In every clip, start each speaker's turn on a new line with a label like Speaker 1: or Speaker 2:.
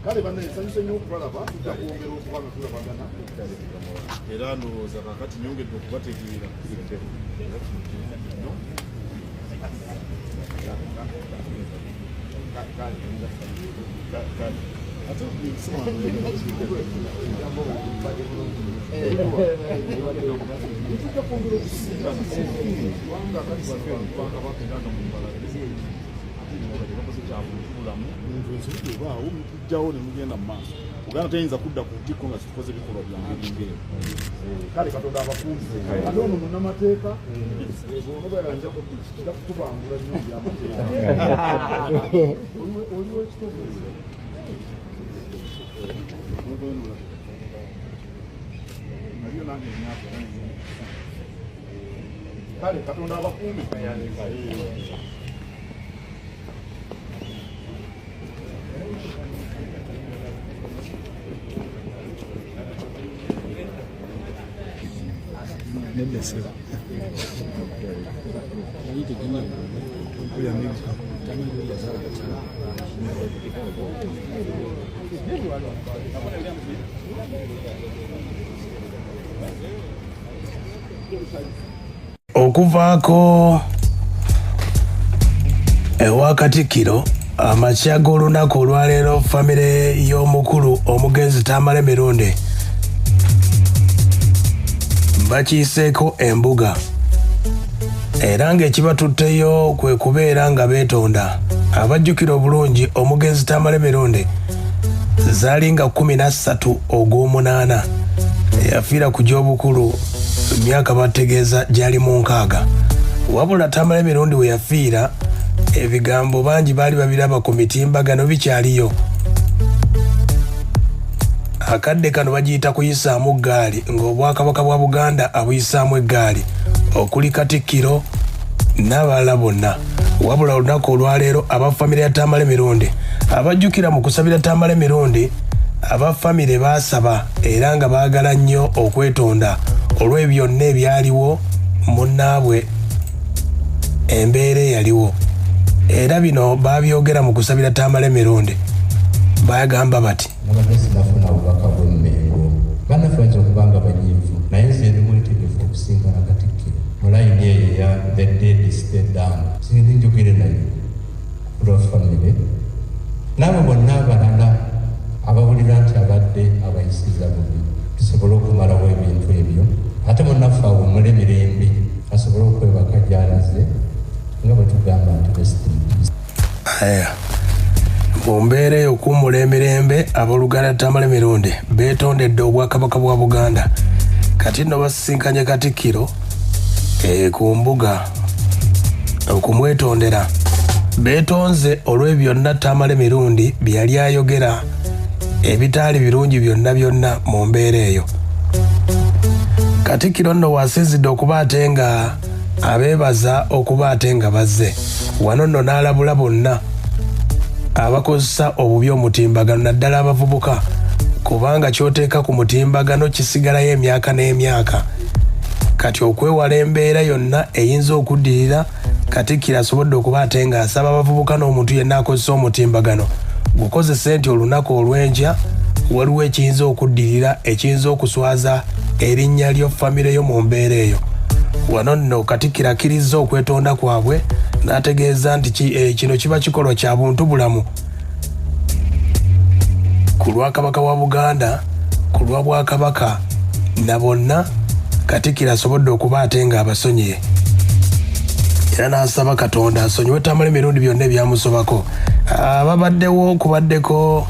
Speaker 1: Kale bana nsanyuse nnyo okubalaba tukwongera okubanga tulabagana era ndowooza kakati nyongedde okubategeera jawo ne mugenda mu maaso Uganda tayinza kudda ku ntikko nga situkoze bikolwa byange bingere kale Katonda abakunze ate ono munnamateeka onobayanja kujja kutubangula nnyo byamateeka oliwo ekitoko naliyo nange emyaka kale Katonda abakuume
Speaker 2: okuvaako ewa Katikkiro amakya g'olunaku olwaleero famire y'omukulu omugenzi Tamale Mirunde bakiiseeko embuga era ng'ekibatutteyo kwe kubeera nga beetonda abajjukira obulungi omugenzi Tamale Mirunde zaali nga 13 ogw'omunaana yafiira ku gy'obukulu emyaka bategeeza gyali mu 6 wabula Tamale Mirunde we yafiira ebigambo bangi baali babiraba ku mitimbagano bikyaliyo akadde kano bagiyita kuyisaamu ggaali ng'obwakabaka bwa Buganda abuyisaamu eggaali okuli Katikkiro n'abalala bonna wabula olunaku olwaleero abafamire ya Tamale Mirunde abajjukira mu kusabira Tamale Mirunde abafamire baasaba era nga baagala nnyo okwetonda olw'ebyonna ebyaliwo munnaabwe embeera eyaliwo era bino babyogera mu kusabira Tamale Mirunde bayagamba bati
Speaker 3: sinafuna obubaka bw'emmengo banafanja okubanga banyiivu naye nze ndi mwetegefu okusinkana Katikkiro mu layini eyo ya the dead stay down sindi njogere naye kulwa famire n'abo bonna abalala abawulira nti abadde abayisiza bubi tusobole okumalawo ebintu ebyo ate munnaffe awo mule mirembe asobole okwebaka gy'alaze nga bwe tugamba nti bestintis
Speaker 2: mu mbeera ey'okuwummula emirembe abooluganda Tamale Mirunde beetondedde obwakabaka bwa Buganda kati nno basisinkanye Katikkiro ku mbuga okumwetondera beetonze olw'ebyonna Tamale Mirunde bye yali ayogera ebitaali birungi byonna mu mbeera eyo. Katikkiro nno wasinzidde okuba ate nga abeebaza okuba ate nga bazze wano nno n'alabula bonna abakozesa obubi omutimbagano naddala abavubuka kubanga kyoteeka ku mutimbagano kisigalayo emyaka n'emyaka kati okwewala embeera yonna eyinza okuddirira Katikkiro asobodde okuba ate ng'asaba abavubuka n'omuntu yenna akozesa omutimbagano gukozese nti olunaku olw'enkya waliwo ekiyinza okuddirira ekiyinza okuswaza erinnya lyo famire yo mu mbeera eyo. Wano nno Katikkiro akkiriza okwetonda kwabwe n'ategeeza nti kino kiba kikolwa kya buntu bulamu ku lwa Kabaka wa Buganda, ku lwa Bwakabaka na bonna Katikkiro asobodde okuba ate ng'abasonyiye. Era n'asaba Katonda asonyiwe Tamale emirundi byonna ebyamusobako. Ababaddewo kubaddeko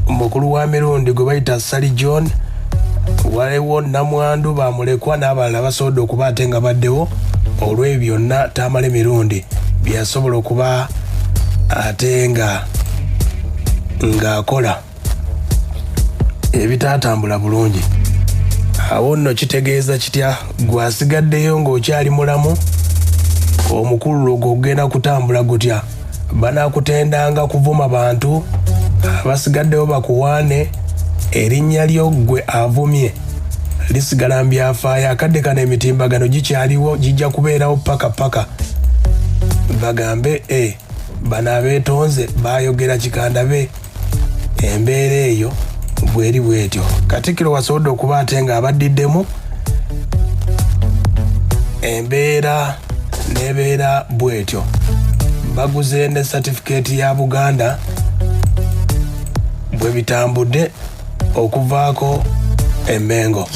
Speaker 2: omukulu wa mirundi gwe bayita Sally John, waliwo Namwandu bamulekwa n'abalala basobodde okuba ate nga baddewo olw'ebyo byonna Tamale emirundi byasobola okuba ate ng'akola ebitatambula bulungi. Awo nno kitegeeza kitya gwasigaddeyo ng'okyali mulamu omukulu ogwo ogenda kutambula gutya banaakutendanga kuvuma bantu abasigaddeyo bakuwaane erinnya lyo ggwe avumye lisigala mbyafaayo akadde kano emitimbagano gikyaliwo gijja kubeerawo paka bagambe bano abeetonze baayogera kikandabe embeera eyo bweri bwetyo. Katikkiro wasobodde okuba ate ng'abaddiddemu embeera nebeera bwetyo. Baguze ne certificate ya Buganda bwe bitambudde okuvaako e Mengo.